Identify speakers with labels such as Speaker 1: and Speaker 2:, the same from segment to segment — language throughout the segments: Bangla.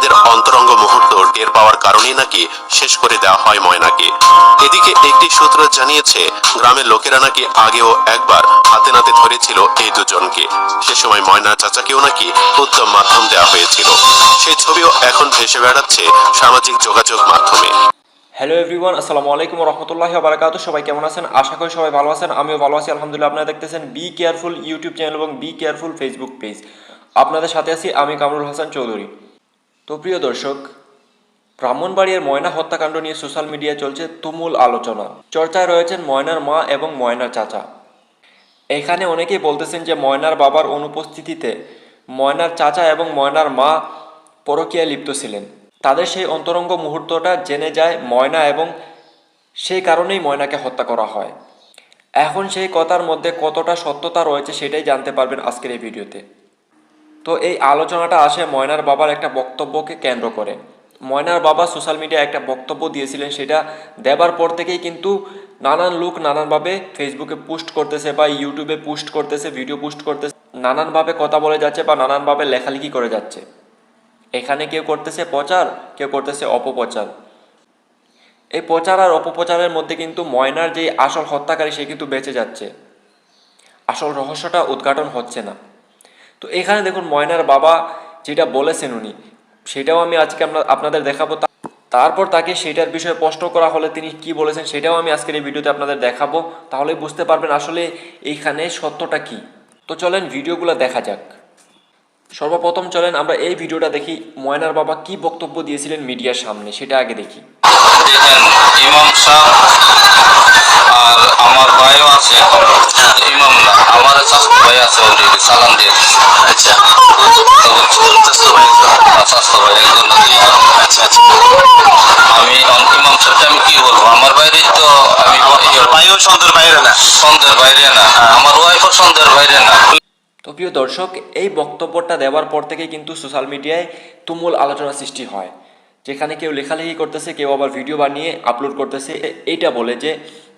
Speaker 1: তাদের অন্তরঙ্গ মুহূর্ত টের পাওয়ার কারণেই নাকি শেষ করে দেওয়া হয় ময়নাকে। এদিকে একটি সূত্র জানিয়েছে, গ্রামের লোকেরা নাকি আগেও একবার হাতে নাতে ধরেছিল এই দুজনকে। সে সময় ময়নার চাচাকেও নাকি উত্তম মাধ্যম দেওয়া হয়েছিল। সেই ছবিও এখন ভেসে বেড়াচ্ছে সামাজিক যোগাযোগ মাধ্যমে।
Speaker 2: হ্যালো এভরিওয়ান, আসসালামু আলাইকুম রহমতুল্লাহি ওয়া বারাকাতুহু। সবাই কেমন আছেন? আশা করি সবাই ভালো আছেন। আমিও ভালো আছি আলহামদুলিল্লাহ। আপনারা দেখতেছেন বি কেয়ারফুল ইউটিউব চ্যানেল এবং বি কেয়ারফুল ফেসবুক পেজ। আপনাদের সাথে আছি আমি কামরুল হাসান চৌধুরী। তো প্রিয় দর্শক, ব্রাহ্মণবাড়িয়ার ময়না হত্যাকাণ্ড নিয়ে সোশ্যাল মিডিয়ায় চলছে তুমুল আলোচনা। চর্চায় রয়েছেন ময়নার মা এবং ময়নার চাচা। এখানে অনেকেই বলতেছেন যে ময়নার বাবার অনুপস্থিতিতে ময়নার চাচা এবং ময়নার মা পরকীয়ায় লিপ্ত ছিলেন। তাদের সেই অন্তরঙ্গ মুহূর্তটা জেনে যায় ময়না এবং সেই কারণেই ময়নাকে হত্যা করা হয়। এখন সেই কথার মধ্যে কতটা সত্যতা রয়েছে সেটাই জানতে পারবেন আজকের এই ভিডিওতে। তো এই আলোচনাটা আসে ময়নার বাবার একটা বক্তব্যকে কেন্দ্র করে। ময়নার বাবা সোশ্যাল মিডিয়ায় একটা বক্তব্য দিয়েছিলেন, সেটা দেবার পর থেকেই কিন্তু নানান লোক নানানভাবে ফেসবুকে পোস্ট করতেছে বা ইউটিউবে পোস্ট করতেছে, ভিডিও পোস্ট করতেছে, নানানভাবে কথা বলে যাচ্ছে বা নানানভাবে লেখালেখি করে যাচ্ছে। এখানে কেউ করতেছে প্রচার, কেউ করতেছে অপপ্রচার। এই প্রচার আর অপপ্রচারের মধ্যে কিন্তু ময়নার যে আসল হত্যাকারী সে কিন্তু বেঁচে যাচ্ছে, আসল রহস্যটা উদ্ঘাটন হচ্ছে না। তো এখানে দেখুন ময়নার বাবা যেটা বলেছেন উনি, সেটাও আমি আজকে আপনাদের দেখাবো। তারপর তাকে সেটার বিষয়ে প্রশ্ন করা হলে তিনি কি বলেছেন সেটাও আমি আজকের এই ভিডিওতে আপনাদের দেখাবো। তাহলে বুঝতে পারবেন আসলে এইখানে সত্যটা কি। তো চলেন ভিডিওগুলো দেখা যাক। সর্বপ্রথম চলেন আমরা এই ভিডিওটা দেখি, ময়নার বাবা কি বক্তব্য দিয়েছিলেন মিডিয়ার সামনে সেটা আগে দেখি।
Speaker 3: দেখেন, ইমাম সাহেব আর আমার ভাইও আছে। ইমাম না, আমার স্বাস্থ্য ভাই আছে অলরেডি, সালাম দিয়ে। আচ্ছা, স্বাস্থ্য ভাই একজন। আচ্ছা, আমি ইমাম সাহেবকে আমি কি বলবো, আমার বাইরে তো আমি ভাইও সন্ধ্যের বাইরে না, সন্ধ্যের বাইরে না, আমার ওয়াইফও সন্ধ্যের বাইরে না।
Speaker 2: তো প্রিয় দর্শক, এই বক্তব্যটা দেওয়ার পর থেকে কিন্তু সোশ্যাল মিডিয়ায় তুমুল আলোচনা সৃষ্টি হয়, যেখানে কেউ লেখালেখি করতেছে, কেউ আবার ভিডিও বানিয়ে আপলোড করতেছে এইটা বলে যে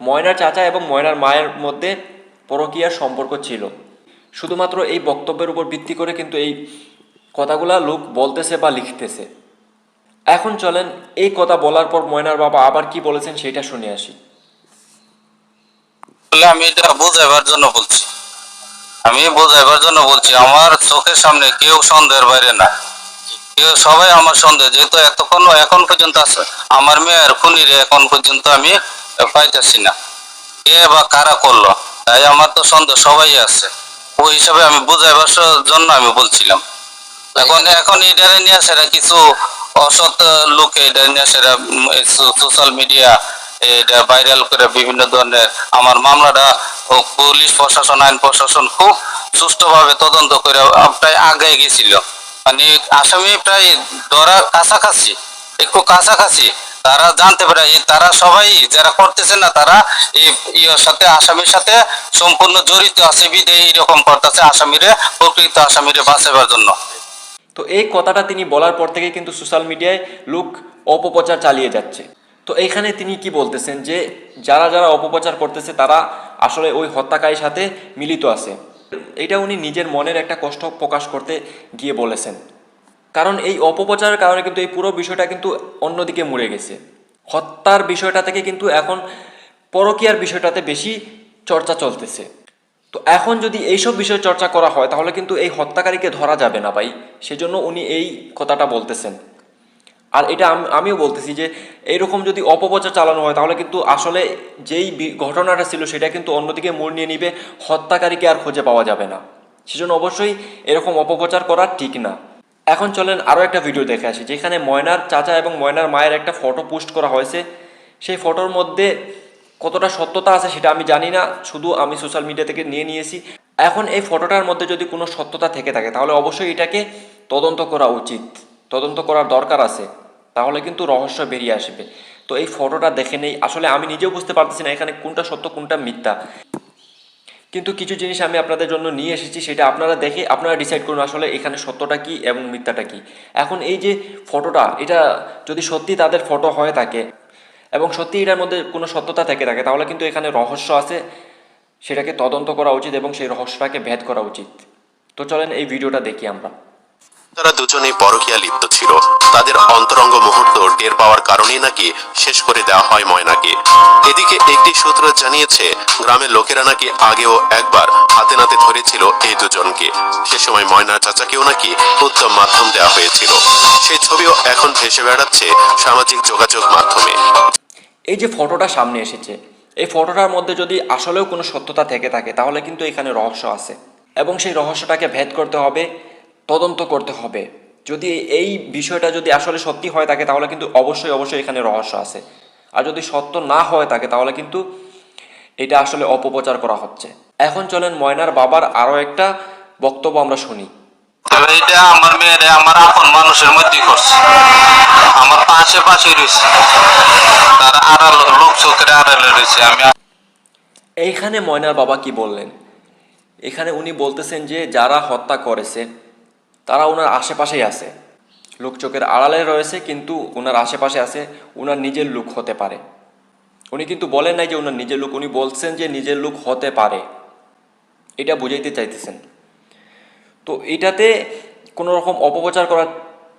Speaker 2: ময়নার চাচা এবং ময়নার মায়ের মধ্যে পরকীয়ার সম্পর্ক ছিল। শুধুমাত্র এই বক্তব্যের উপর ভিত্তি করে কিন্তু এই কথাগুলা লোক বলতেছে বা লিখতেছে। এখন চলেন এই কথা বলার পর ময়নার বাবা আবার কি বলেছেন সেটা শুনে আসি।
Speaker 3: আমি এটা বোঝাইবার জন্য বলছি, আমার চোখের সামনে কেউ সন্দেহের বাইরে না, কেউ সবাই আমার সন্দেহ। যেহেতু এখন পর্যন্ত আছে, আমার মেয়ের খুনিরে এখন পর্যন্ত আমি পাইতেছি না কে বা কারা করলো, তাই আমার তো সন্দেহ সবাই আছে। ওই হিসাবে আমি বুঝাইবার জন্য আমি বলছিলাম। এখন এটারে নিয়ে সেটা কিছু অসৎ লোকে এটা নিয়ে সেটা সোশ্যাল মিডিয়া এটা ভাইরাল করে বিভিন্ন ধরনের আমার মামলাটা পুলিশ প্রশাসন, আইন প্রশাসন খুব সুষ্ঠুভাবে তদন্ত করে প্রায় আগে গেছিল। মানে আসামি প্রায় ধরার কাছাকাছি, একটু কাছাকাছি তারা জানতে পারে, তারা সবাই যারা করতেছে না তারা এই সাথে আসামির সাথে সম্পূর্ণ জড়িত আছে বিধে এইরকম করতেছে আসামিরে, প্রকৃত আসামিরে বাঁচাবার জন্য।
Speaker 2: তো এই কথাটা তিনি বলার পর থেকে কিন্তু সোশ্যাল মিডিয়ায় লোক অপপ্রচার চালিয়ে যাচ্ছে। তো এইখানে তিনি কি বলতেছেন যে যারা যারা অপপ্রচার করতেছে তারা আসলে ওই হত্যাকারীর সাথে মিলিত আছে। এটা উনি নিজের মনের একটা কষ্ট প্রকাশ করতে গিয়ে বলেছেন। কারণ এই অপপ্রচারের কারণে কিন্তু এই পুরো বিষয়টা কিন্তু অন্যদিকে মুড়ে গেছে। হত্যার বিষয়টা থেকে কিন্তু এখন পরকীয়ার বিষয়টাতে বেশি চর্চা চলতেছে। তো এখন যদি এইসব বিষয় চর্চা করা হয় তাহলে কিন্তু এই হত্যাকারীকে ধরা যাবে না ভাই, সেজন্য উনি এই কথাটা বলতেছেন। আর এটা আমিও বলতেছি যে এইরকম যদি অপপ্রচার চালানো হয় তাহলে কিন্তু আসলে যেই ঘটনাটা ছিল সেটা কিন্তু অন্যদিকে মোড় নিয়ে নিবে, হত্যাকারীকে আর খুঁজে পাওয়া যাবে না। সেজন্য অবশ্যই এরকম অপপ্রচার করা ঠিক না। এখন চলেন আরও একটা ভিডিও দেখে আসি, যেখানে ময়নার চাচা এবং ময়নার মায়ের একটা ফটো পোস্ট করা হয়েছে। সেই ফটোর মধ্যে কতটা সত্যতা আছে সেটা আমি জানি না, শুধু আমি সোশ্যাল মিডিয়া থেকে নিয়েছি। এখন এই ফটোটার মধ্যে যদি কোনো সত্যতা থেকে থাকে তাহলে অবশ্যই এটাকে তদন্ত করা উচিত, তদন্ত করার দরকার আছে, তাহলে কিন্তু রহস্য বেরিয়ে আসবে। তো এই ফটোটা দেখে নেই, আসলে আমি নিজেও বুঝতে পারতেছি না এখানে কোনটা সত্য কোনটা মিথ্যা, কিন্তু কিছু জিনিস আমি আপনাদের জন্য নিয়ে এসেছি, সেটা আপনারা দেখে আপনারা ডিসাইড করুন আসলে এখানে সত্যটা কি এবং মিথ্যাটা কি। এখন এই যে ফটোটা, এটা যদি সত্যি তাদের ফটো হয়ে থাকে এবং সত্যি এটার মধ্যে কোনো সত্যতা থেকে থাকে তাহলে কিন্তু এখানে রহস্য আছে, সেটাকে তদন্ত করা উচিত এবং সেই রহস্যটাকে ভেদ করা উচিত। তো চলেন এই ভিডিওটা দেখি আমরা।
Speaker 1: তারা দুজনেই পরকীয়া লিপ্ত ছিল। তাদের অন্তরঙ্গ মুহূর্ত টের পাওয়ার কারণেই নাকি শেষ করে দেওয়া হয় ময়নাকে। এদিকে একটি সূত্র জানিয়েছে, গ্রামের লোকেরা নাকি আগেও একবার হাতে নাতে ধরেছিল এই দুজনকে। সে সময় ময়নার চাচাকেও নাকি উত্তম মাধ্যম দেওয়া হয়েছিল। সেই ছবিও এখন ভেসে বেড়াচ্ছে সামাজিক যোগাযোগ মাধ্যমে।
Speaker 2: এই যে ফটোটা সামনে এসেছে, এই ফটোটার মধ্যে যদি আসলেও কোনো সত্যতা থেকে থাকে তাহলে কিন্তু এখানে রহস্য আছে, এবং সেই রহস্যটাকে ভেদ করতে হবে, তদন্ত করতে হবে। যদি এই বিষয়টা যদি আসলে সত্যি হয় থাকে তাহলে কিন্তু অবশ্যই এখানে রহস্য আছে। আর যদি সত্য না হয় থাকে তাহলে কিন্তু এটা আসলে অপপ্রচার করা হচ্ছে। এখন চলেন ময়নার বাবার আরও একটা বক্তব্য আমরা শুনি।
Speaker 3: এটা আমার মেয়েরে আমার আপন মানুষের মধ্যে করছে, আমার পাশে রয়েছে, তার আড়াল লোক চোখের আড়ালে রয়েছে। আমি
Speaker 2: এইখানে ময়নার বাবা কি বললেন? এখানে উনি বলতেছেন যে যারা হত্যা করেছে তারা ওনার আশেপাশেই আছে, লোকচোখের আড়ালে রয়েছে, কিন্তু ওনার আশেপাশে আছে, ওনার নিজের লোক হতে পারে। উনি কিন্তু বলেন নাই যে ওনার নিজের লোক, উনি বলছেন যে নিজের লোক হতে পারে, এটা বুঝাইতে চাইতেছেন। তো এটাতে কোনো রকম অপপ্রচার করার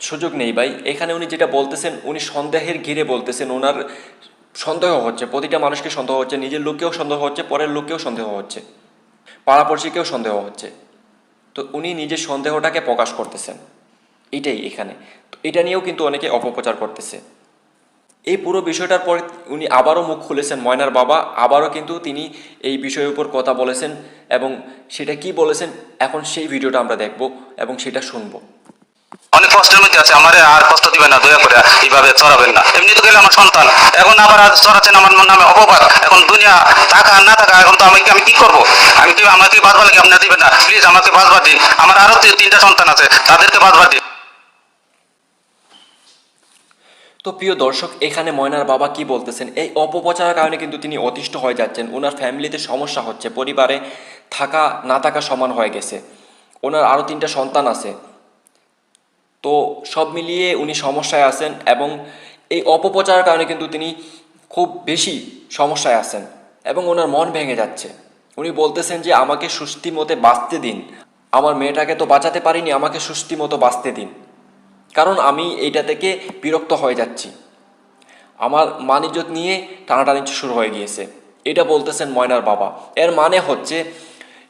Speaker 2: সুযোগ নেই ভাই। এখানে উনি যেটা বলতেছেন, উনি সন্দেহের ঘিরে বলতেছেন, ওনার সন্দেহ হচ্ছে, প্রতিটা মানুষকে সন্দেহ হচ্ছে, নিজের লোককেও সন্দেহ হচ্ছে, পরের লোককেও সন্দেহ হচ্ছে, পাড়াপড়শিকেও সন্দেহ হচ্ছে। তো উনি নিজের সন্দেহটাকে প্রকাশ করতেছেন, এটাই এখানে। তো এটা নিয়েও কিন্তু অনেকে অপপ্রচার করতেছে। এই পুরো বিষয়টার পর উনি আবারও মুখ খুলেছেন, ময়নার বাবা আবারও কিন্তু তিনি এই বিষয়ের উপর কথা বলেছেন, এবং সেটা কি বলেছেন এখন সেই ভিডিওটা আমরা দেখব এবং সেটা শুনবো।
Speaker 3: অনেক কষ্টের মধ্যে আছে, আমারে আর কষ্ট দিবেন না, দয়া করে এইভাবে চড়াবেন না। এমনি তো গেলে আমার সন্তান, এখন আবার আজ চড়াচ্ছেন আমার নামে অপবাদ। এখন দুনিয়া টাকা আর না টাকা, এখন তো আমি কি করবো? আমাকে বাঁচবার লাগে আপনি দিবেন না, প্লিজ আমাকে বাঁচবার দিন। আমার আরো 3টা সন্তান আছে, তাদেরকে বাঁচবার দিন।
Speaker 2: তো প্রিয় দর্শক, এখানে ময়নার বাবা কি বলতেছেন, এই অপপ্রচারের কারণে কিন্তু তিনি অতিষ্ঠ হয়ে যাচ্ছেন, ওনার ফ্যামিলিতে সমস্যা হচ্ছে, পরিবারে থাকা না থাকা সমান হয়ে গেছে, ওনার আরও 3টা সন্তান আছে। তো সব মিলিয়ে উনি সমস্যায় আছেন, এবং এই অপপ্রচারের কারণে কিন্তু তিনি খুব বেশি সমস্যায় আছেন, এবং ওনার মন ভেঙে যাচ্ছে। উনি বলতেছেন যে আমাকে সুস্থি মতে বাঁচতে দিন, আমার মেয়েটাকে তো বাঁচাতে পারিনি, আমাকে সুস্থি মতো বাঁচতে দিন, কারণ আমি এইটা থেকে বিরক্ত হয়ে যাচ্ছি, আমার মান ইজ্জত নিয়ে টানাটানি শুরু হয়ে গিয়েছে, এটা বলতেছেন ময়নার বাবা। এর মানে হচ্ছে,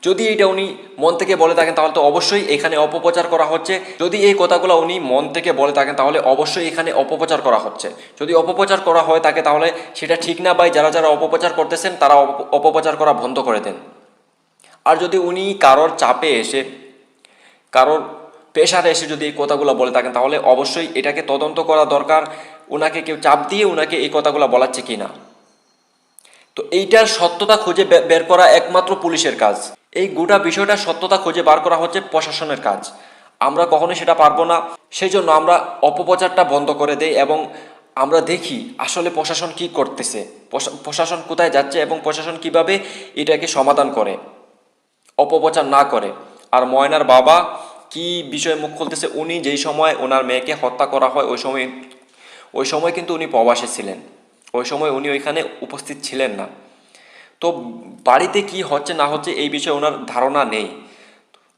Speaker 2: যদি এটা উনি মন থেকে বলে থাকেন তাহলে তো অবশ্যই এখানে অপপ্রচার করা হচ্ছে। যদি এই কথাগুলো উনি মন থেকে বলে থাকেন তাহলে অবশ্যই এখানে অপপ্রচার করা হচ্ছে। যদি অপপ্রচার করা হয় থাকে তাহলে সেটা ঠিক না ভাই। যারা যারা অপপ্রচার করতেছেন তারা অপপ্রচার করা বন্ধ করে দেন। আর যদি উনি কারোর চাপে এসে, কারোর প্রেশারে এসে যদি এই কথাগুলো বলে থাকেন তাহলে অবশ্যই এটাকে তদন্ত করা দরকার, ওনাকে কেউ চাপ দিয়ে ওনাকে এই কথাগুলো বলাচ্ছে কি না। তো এইটার সত্যতা খুঁজে বের করা একমাত্র পুলিশের কাজ। এই গোটা বিষয়টা সত্যতা খুঁজে বার করা হচ্ছে প্রশাসনের কাজ। আমরা কখনোই সেটা পারবো না। সেই জন্য আমরা অপপ্রচারটা বন্ধ করে দেই এবং আমরা দেখি আসলে প্রশাসন কি করতেছে, প্রশাসন কোথায় যাচ্ছে এবং প্রশাসন কিভাবে এটাকে সমাধান করে, অপপ্রচার না করে। আর ময়নার বাবা কি বিষয়ে মুখ খুলতেছে, উনি যেই সময় ওনার মেয়েকে হত্যা করা হয় ওই সময় কিন্তু উনি প্রবাসে ছিলেন, ওই সময় উনি ওইখানে উপস্থিত ছিলেন না। তো বাড়িতে কি হচ্ছে না হচ্ছে এই বিষয়ে ওনার ধারণা নেই।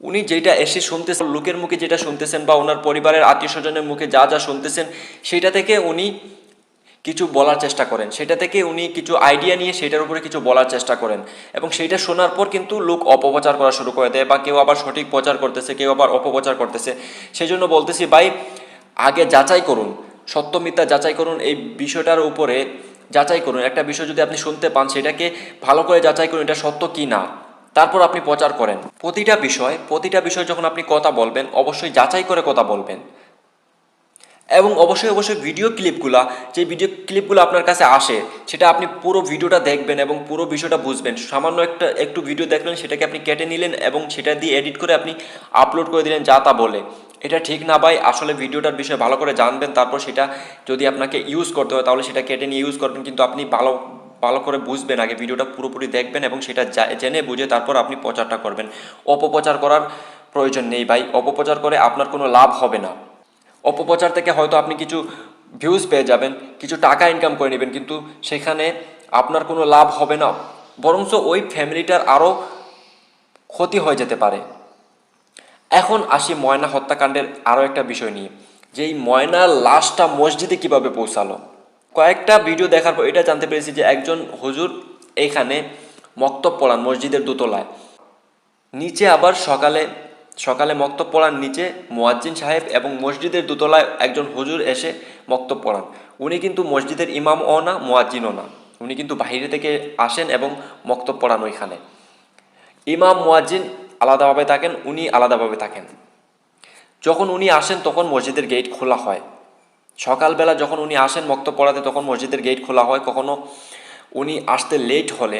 Speaker 2: উনি যেটা এসে শুনতেছেন, লোকের মুখে যেটা শুনতেছেন বা ওনার পরিবারের আত্মীয় স্বজনের মুখে যা যা শুনতেছেন সেটা থেকে উনি কিছু বলার চেষ্টা করেন, সেটা থেকে উনি কিছু আইডিয়া নিয়ে সেটার উপরে কিছু বলার চেষ্টা করেন, এবং সেইটা শোনার পর কিন্তু লোক অপপ্রচার করা শুরু করে দেয়, বা কেউ আবার সঠিক প্রচার করতেছে, কেউ আবার অপপ্রচার করতেছে। সেই জন্য বলতেছি ভাই, আগে যাচাই করুন, সত্য মিথ্যা যাচাই করুন, এই বিষয়টার উপরে যাচাই করুন। একটা বিষয় যদি আপনি শুনতে পান সেটাকে ভালো করে যাচাই করুন, এটা সত্য কি না, তারপর আপনি প্রচার করেন। প্রতিটা বিষয় যখন আপনি কথা বলবেন অবশ্যই যাচাই করে কথা বলবেন, এবং অবশ্যই ভিডিও ক্লিপগুলো আপনার কাছে আসে সেটা আপনি পুরো ভিডিওটা দেখবেন এবং পুরো বিষয়টা বুঝবেন। সামান্য একটু ভিডিও দেখলেন, সেটাকে আপনি কেটে নিলেন এবং সেটা দিয়ে এডিট করে আপনি আপলোড করে দিলেন যা তা বলে, এটা ঠিক না ভাই। আসলে ভিডিওটার বিষয়ে ভালো করে জানবেন, তারপর সেটা যদি আপনাকে ইউজ করতে হয় তাহলে সেটা কেটে নিয়ে ইউজ করবেন, কিন্তু আপনি ভালো করে বুঝবেন, আগে ভিডিওটা পুরোপুরি দেখবেন এবং সেটা জেনে বুঝে তারপর আপনি প্রচারটা করবেন। অপপ্রচার করার প্রয়োজন নেই ভাই, অপপ্রচার করে আপনার কোনো লাভ হবে না। অপপ্রচার থেকে হয়তো আপনি কিছু ভিউজ পেয়ে যাবেন, কিছু টাকা ইনকাম করে নেবেন, কিন্তু সেখানে আপনার কোনো লাভ হবে না, বরঞ্চ ওই ফ্যামিলিটার আরও ক্ষতি হয়ে যেতে পারে। এখন আসি ময়না হত্যাকাণ্ডের আরও একটা বিষয় নিয়ে, যে এই ময়নার লাশটা মসজিদে কিভাবে পৌঁছালো। কয়েকটা ভিডিও দেখার পর এটা জানতে পেরেছি যে একজন হুজুর এইখানে মক্তব পড়ান মসজিদের দোতলায়, নিচে আবার সকালে মক্তব পড়ান নিচে মুয়াজ্জিন সাহেব, এবং মসজিদের দোতলায় একজন হুজুর এসে মক্তব পড়ান। উনি কিন্তু মসজিদের ইমামও না মুয়াজ্জিনও না, উনি কিন্তু বাইরে থেকে আসেন এবং মক্তব পড়ান ওইখানে। ইমাম মুয়াজ্জিন আলাদাভাবে থাকেন, উনি আলাদাভাবে থাকেন। যখন উনি আসেন তখন মসজিদের গেট খোলা হয়। সকালবেলা যখন উনি আসেন মক্তব পড়াতে তখন মসজিদের গেট খোলা হয়। কখনো উনি আসতে লেট হলে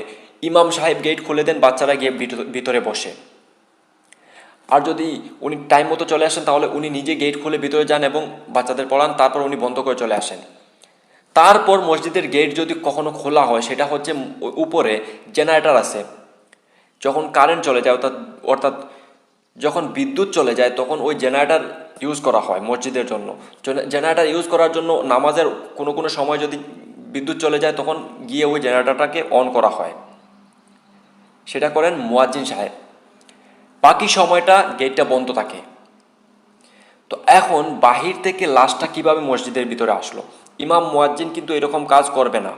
Speaker 2: ইমাম সাহেব গেট খুলে দেন, বাচ্চারা গিয়ে ভিতরে বসে। আর যদি উনি টাইম মতো চলে আসেন তাহলে উনি নিজে গেট খুলে ভিতরে যান এবং বাচ্চাদের পড়ান, তারপর উনি বন্ধ করে চলে আসেন। তারপর মসজিদের গেট যদি কখনো খোলা হয়, সেটা হচ্ছে উপরে জেনারেটর আছে, যখন কারেন্ট চলে যায় অর্থাৎ যখন বিদ্যুৎ চলে যায় তখন ওই জেনারেটর ইউজ করা হয় মসজিদের জন্য। জেনারেটর ইউজ করার জন্য নামাজের কোনো সময় যদি বিদ্যুৎ চলে যায় তখন গিয়ে ওই জেনারেটরটাকে অন করা হয়, সেটা করেন মুয়াজ্জিন সাহেব। বাকি সময়টা গেটটা বন্ধ থাকে। তো এখন বাহির থেকে লাশটা কিভাবে মসজিদের ভিতরে আসলো? ইমাম মুয়াজ্জিন কিন্তু এরকম কাজ করবে না।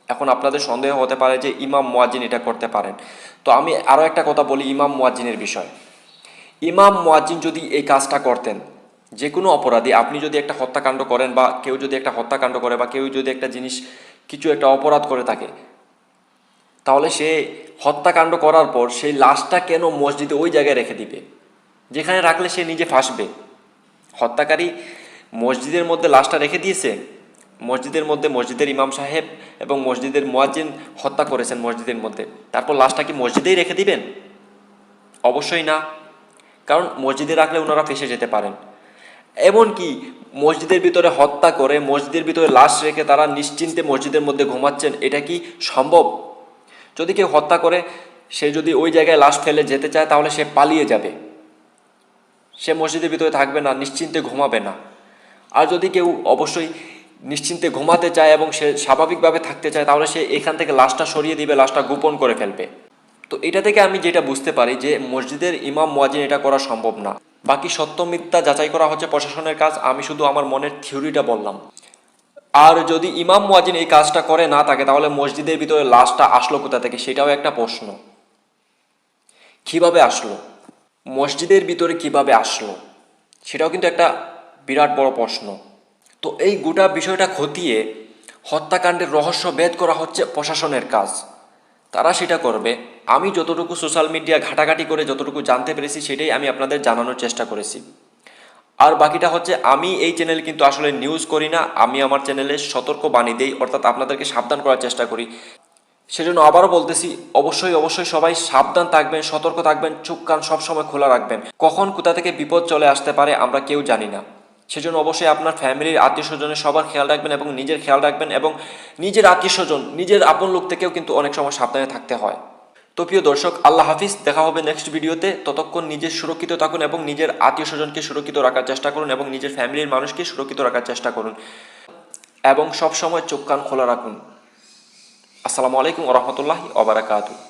Speaker 2: এখন আপনাদের সন্দেহ হতে পারে যে ইমাম মুয়াজ্জিন এটা করতে পারেন। তো আমি আরও একটা কথা বলি ইমাম মুয়াজ্জিনের বিষয়। ইমাম মুয়াজ্জিন যদি এই কাজটা করতেন, যে কোনো অপরাধী, আপনি যদি একটা হত্যাকাণ্ড করেন বা কেউ যদি একটা হত্যাকাণ্ড করে বা কেউ যদি একটা জিনিস কিছু একটা অপরাধ করে থাকে, তাহলে সে হত্যাকাণ্ড করার পর সেই লাশটা কেন মসজিদে ওই জায়গায় রেখে দিবে যেখানে রাখলে সে নিজে ফাঁসবে? হত্যাকারী মসজিদের মধ্যে লাশটা রেখে দিয়েছে, মসজিদের মধ্যে মসজিদের ইমাম সাহেব এবং মসজিদের মুয়াজ্জিন হত্যা করেছেন মসজিদের মধ্যে, তারপর লাশটা কি মসজিদেই রেখে দিবেন? অবশ্যই না, কারণ মসজিদে রাখলে ওনারা ফেঁসে যেতে পারেন। এমনকি মসজিদের ভিতরে হত্যা করে মসজিদের ভিতরে লাশ রেখে তারা নিশ্চিন্তে মসজিদের মধ্যে ঘুমাচ্ছেন, এটা কি সম্ভব? যদি কেউ হত্যা করে সে যদি ওই জায়গায় লাশ ফেলে যেতে চায় তাহলে সে পালিয়ে যাবে, সে মসজিদের ভিতরে থাকবে না, নিশ্চিন্তে ঘুমাবে না। আর যদি কেউ অবশ্যই নিশ্চিন্তে ঘুমাতে চায় এবং সে স্বাভাবিকভাবে থাকতে চায় তাহলে সে এখান থেকে লাশটা সরিয়ে দিবে, লাশটা গোপন করে ফেলবে। তো এটা থেকে আমি যেটা বুঝতে পারি যে মসজিদের ইমাম মুয়াজ্জিন এটা করা সম্ভব না। বাকি সত্য মিথ্যা যাচাই করা হচ্ছে প্রশাসনের কাজ, আমি শুধু আমার মনের থিওরিটা বললাম। আর যদি ইমাম মুয়াজ্জিন এই কাজটা করে না থাকে তাহলে মসজিদের ভিতরে লাশটা আসলো কোথা থেকে, সেটাও একটা প্রশ্ন। কিভাবে আসলো, মসজিদের ভিতরে কিভাবে আসলো, সেটাও কিন্তু একটা বিরাট বড় প্রশ্ন। তো এই গোটা বিষয়টা খতিয়ে হত্যাকাণ্ডের রহস্য ভেদ করা হচ্ছে প্রশাসনের কাজ, তারা সেটা করবে। আমি যতটুকু সোশ্যাল মিডিয়া ঘাটাঘাটি করে যতটুকু জানতে পেরেছি সেটাই আমি আপনাদের জানানোর চেষ্টা করেছি। আর বাকিটা হচ্ছে আমি এই চ্যানেল কিন্তু আসলে নিউজ করি না, আমি আমার চ্যানেলে সতর্ক বাণী দেই, অর্থাৎ আপনাদেরকে সাবধান করার চেষ্টা করি। সেজন্য আবারও বলতেছি, অবশ্যই সবাই সাবধান থাকবেন, সতর্ক থাকবেন, চোখ কান সবসময় খোলা রাখবেন। কখন কোথা থেকে বিপদ চলে আসতে পারে আমরা কেউ জানি না। সেজন্য অবশ্যই আপনার ফ্যামিলির আত্মীয় স্বজনের সবার খেয়াল রাখবেন এবং নিজের খেয়াল রাখবেন, এবং নিজের আত্মীয় স্বজন নিজের আপন লোক থেকেও কিন্তু অনেক সময় সাবধানে থাকতে হয়। তো প্রিয় দর্শক, আল্লাহ হাফিজ, দেখা হবে নেক্সট ভিডিওতে। ততক্ষণ নিজের সুরক্ষিত থাকুন এবং নিজের আত্মীয় স্বজনকে সুরক্ষিত রাখার চেষ্টা করুন এবং নিজের ফ্যামিলির মানুষকে সুরক্ষিত রাখার চেষ্টা করুন, এবং সবসময় চোখ কান খোলা রাখুন। আসসালামু আলাইকুম ওয়া রাহমাতুল্লাহি ওয়া বারাকাতুহু।